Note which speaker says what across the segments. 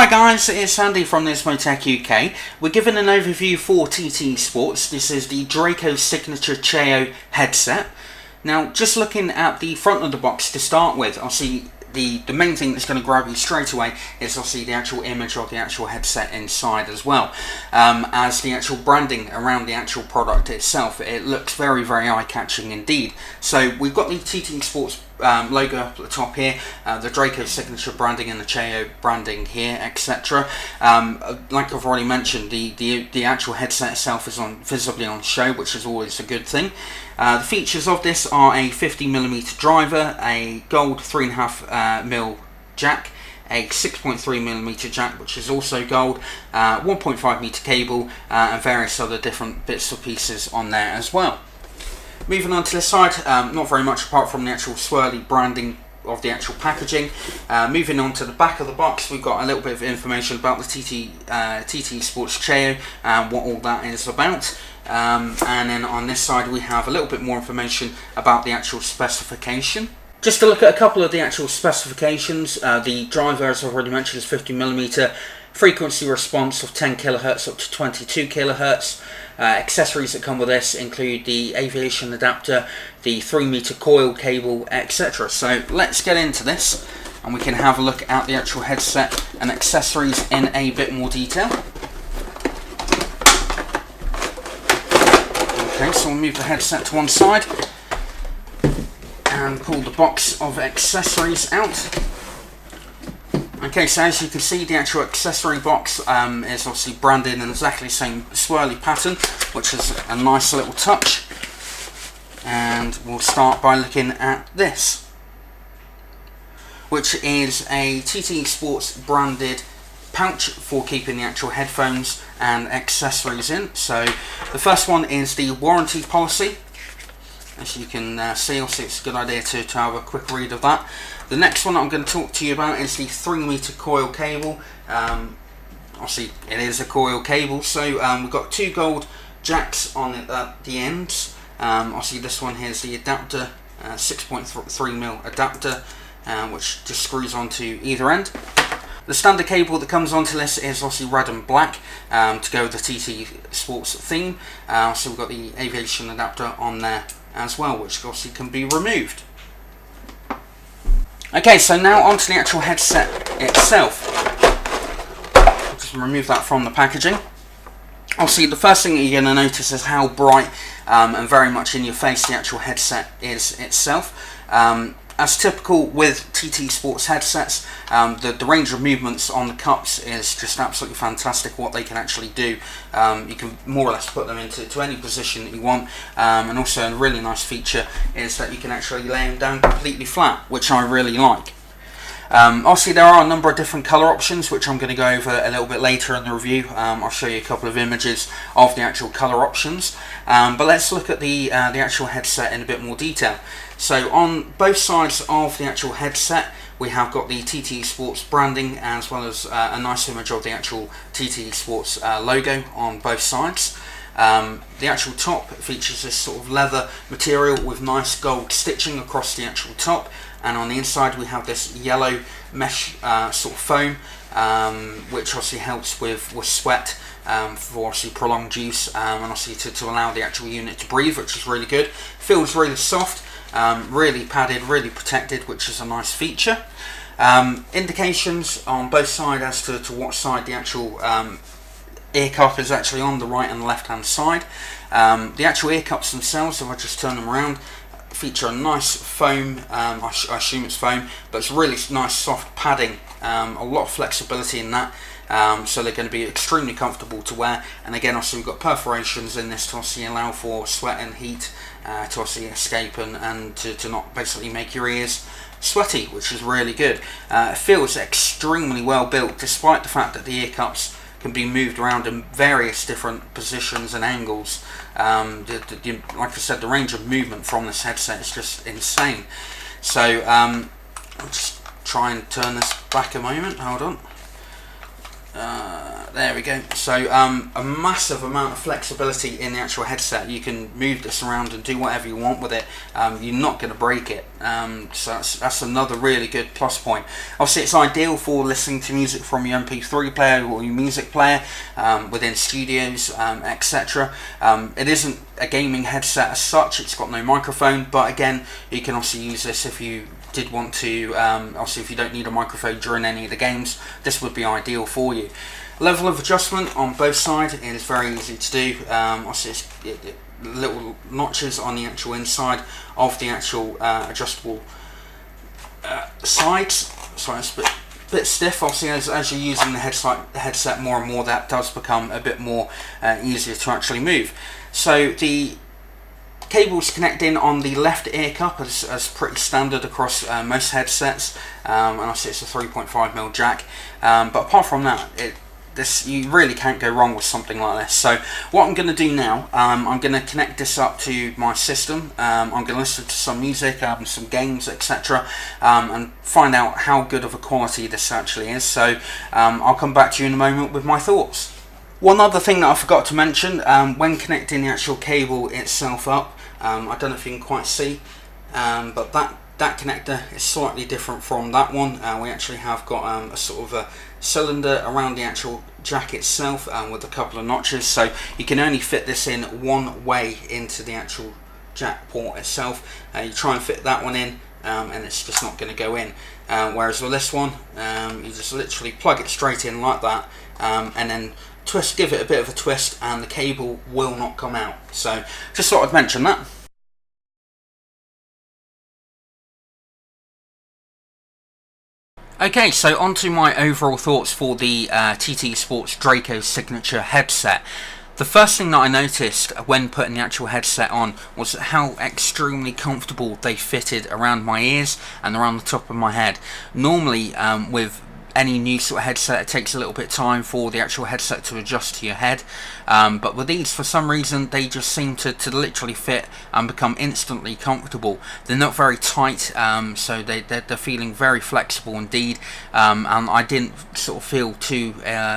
Speaker 1: Hi guys, it's Andy from Nismotech UK. We're giving an overview for TT Sports. This is the Draco Signature Cheo headset. Now, just looking at the front of the box to start with, I'll see the main thing that's going to grab you straight away is obviously the actual image of the actual headset inside as well. As the actual branding around the actual product itself, it looks very, very eye-catching indeed. So we've got the TT Sports logo up at the top here, the Draco signature branding and the Cheo branding here, etc. Like I've already mentioned, the actual headset itself is visibly on show, which is always a good thing. The features of this are a 50mm driver, a gold 3.5mm jack, a 6.3mm jack, which is also gold, 1.5m cable, and various other different bits and pieces on there as well. Moving on to the side, not very much apart from the actual swirly branding of the actual packaging. Moving on to the back of the box, we've got a little bit of information about the TT Sports Cheo and what all that is about. And then on this side we have a little bit more information about the actual specification. Just to look at a couple of the actual specifications, the driver, as I've already mentioned, is 50mm, frequency response of 10 kHz up to 22 kHz. Accessories that come with this include the aviation adapter, the 3-meter coil cable, etc. So let's get into this and we can have a look at the actual headset and accessories in a bit more detail. Okay, so we'll move the headset to one side and pull the box of accessories out. Okay, so as you can see, the actual accessory box is obviously branded in exactly the same swirly pattern, which is a nice little touch. And we'll start by looking at this, which is a TT Sports branded pouch for keeping the actual headphones and accessories in. So the first one is the warranty policy. As you can see, obviously it's a good idea to have a quick read of that. The next one I'm going to talk to you about is the 3-meter coil cable. Obviously it is a coil cable, so we've got two gold jacks on it at the ends. Obviously this one here is the adapter, 6.3mm adapter, which just screws onto either end. The standard cable that comes onto this is obviously red and black to go with the TT Sports theme. So we've got the aviation adapter on there as well, which obviously can be removed. Okay, so now onto the actual headset itself. I'll just remove that from the packaging. Obviously the first thing that you're going to notice is how bright and very much in your face the actual headset is itself. As typical with TT Sports headsets, the range of movements on the cups is just absolutely fantastic what they can actually do. You can more or less put them into any position that you want, and also a really nice feature is that you can actually lay them down completely flat, which I really like. Obviously there are a number of different colour options which I'm going to go over a little bit later in the review. I'll show you a couple of images of the actual colour options, but let's look at the actual headset in a bit more detail. So on both sides of the actual headset we have got the TT Sports branding as well as a nice image of the actual TT Sports logo on both sides. The actual top features this sort of leather material with nice gold stitching across the actual top, and on the inside we have this yellow mesh sort of foam, which obviously helps with sweat for obviously prolonged use, and obviously to allow the actual unit to breathe, which is really good. Feels really soft, really padded, really protected, which is a nice feature. Indications on both sides as to what side the actual ear cup is actually on, the right and the left hand side. The actual ear cups themselves, if I just turn them around, feature a nice foam, I assume it's foam, but it's really nice soft padding, a lot of flexibility in that, so they're going to be extremely comfortable to wear. And again, also we've got perforations in this to obviously allow for sweat and heat to obviously escape and to not basically make your ears sweaty, which is really good. It feels extremely well built, despite the fact that the ear cups can be moved around in various different positions and angles. Like I said, the range of movement from this headset is just insane. So I'll just try and turn this back a moment, hold on. There we go. So a massive amount of flexibility in the actual headset. You can move this around and do whatever you want with it. You're not going to break it. So that's another really good plus point. Obviously, it's ideal for listening to music from your MP3 player or your music player within studios, etc. It isn't a gaming headset as such. It's got no microphone, but again, you can also use this if you did want to, obviously if you don't need a microphone during any of the games, this would be ideal for you. Level of adjustment on both sides is very easy to do. Obviously it's little notches on the actual inside of the actual adjustable sides. Sorry, it's a bit stiff. Obviously as you're using the headset more and more, that does become a bit more easier to actually move. So the cables connect in on the left ear cup as pretty standard across most headsets, and obviously it's a 3.5mm jack, but apart from that, you really can't go wrong with something like this. So what I'm going to do now, I'm going to connect this up to my system. I'm going to listen to some music, some games, etc., and find out how good of a quality this actually is. So I'll come back to you in a moment with my thoughts. One other thing that I forgot to mention, when connecting the actual cable itself up, I don't know if you can quite see, but that connector is slightly different from that one. We actually have got a sort of a cylinder around the actual jack itself with a couple of notches, so you can only fit this in one way into the actual jack port itself. You try and fit that one in, and it's just not going to go in. Whereas with this one, you just literally plug it straight in like that, and then give it a bit of a twist, and the cable will not come out. So just thought I'd mention that. Okay, so on to my overall thoughts for the TT Sports Draco Signature headset. The first thing that I noticed when putting the actual headset on was how extremely comfortable they fitted around my ears and around the top of my head. Normally, with any new sort of headset, it takes a little bit of time for the actual headset to adjust to your head, but with these, for some reason, they just seem to literally fit and become instantly comfortable. They're not very tight, so they're feeling very flexible indeed, and I didn't sort of feel too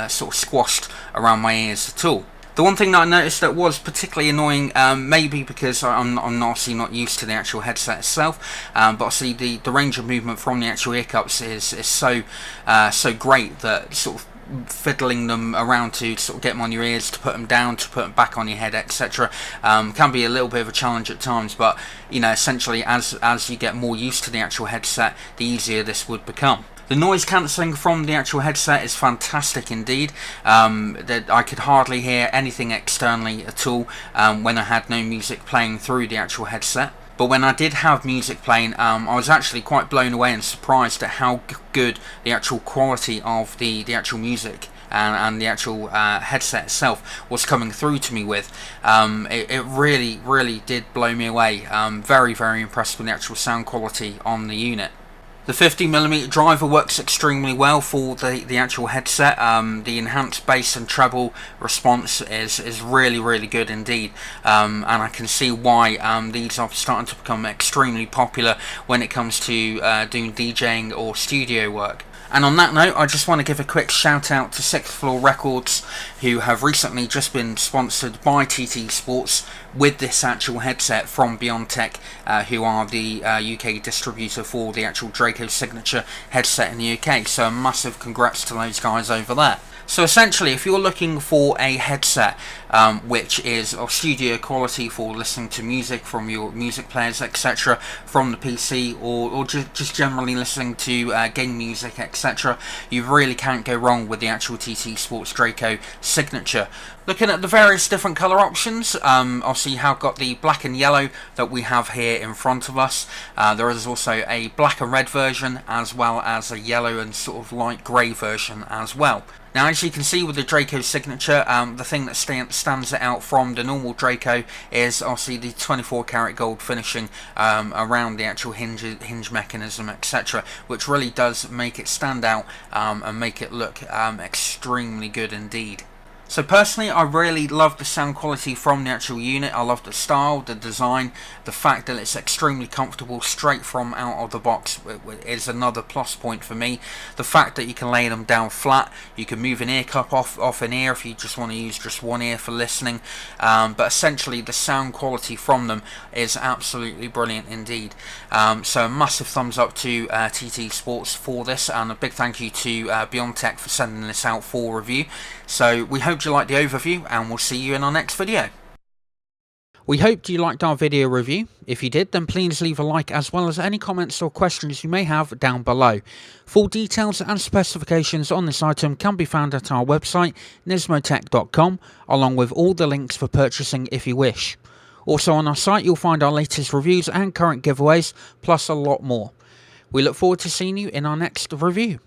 Speaker 1: sort of squashed around my ears at all. The one thing that I noticed that was particularly annoying, maybe because I'm obviously not used to the actual headset itself, but obviously the range of movement from the actual ear cups is so great that sort of fiddling them around to sort of get them on your ears, to put them down, to put them back on your head, etc., can be a little bit of a challenge at times. But you know, essentially, as you get more used to the actual headset, the easier this would become. The noise cancelling from the actual headset is fantastic indeed. That I could hardly hear anything externally at all when I had no music playing through the actual headset. But when I did have music playing, I was actually quite blown away and surprised at how good the actual quality of the actual music and the actual headset itself was coming through to me with. It really did blow me away. Very impressed with the actual sound quality on the unit. The 50mm driver works extremely well for the actual headset. The enhanced bass and treble response is really good indeed, and I can see why these are starting to become extremely popular when it comes to doing DJing or studio work. And on that note, I just want to give a quick shout out to Sixth Floor Records, who have recently just been sponsored by TT Sports with this actual headset from BeyondTech, who are the UK distributor for the actual Draco Signature headset in the UK. So a massive congrats to those guys over there. So essentially, if you're looking for a headset which is of studio quality for listening to music from your music players, etc., from the PC, or just generally listening to game music, etc., you really can't go wrong with the actual TT Sports Draco Signature. Looking at the various different colour options, obviously you have got the black and yellow that we have here in front of us. There is also a black and red version, as well as a yellow and sort of light grey version as well. Now, as you can see with the Draco Signature, the thing that stands it out from the normal Draco is obviously the 24 karat gold finishing around the actual hinge mechanism, etc., which really does make it stand out and make it look extremely good indeed. So personally, I really love the sound quality from the actual unit. I love the style, the design, the fact that it's extremely comfortable straight from out of the box is another plus point for me. The fact that you can lay them down flat, you can move an ear cup off an ear if you just want to use just one ear for listening, but essentially the sound quality from them is absolutely brilliant indeed. So a massive thumbs up to TT Sports for this, and a big thank you to BeyondTech for sending this out for review. So we hope you liked the overview, and we'll see you in our next video. We hoped you liked our video review. If you did, then please leave a like, as well as any comments or questions you may have down below. Full details and specifications on this item can be found at our website, nismotech.com, along with all the links for purchasing if you wish. Also on our site you'll find our latest reviews and current giveaways, plus a lot more. We look forward to seeing you in our next review.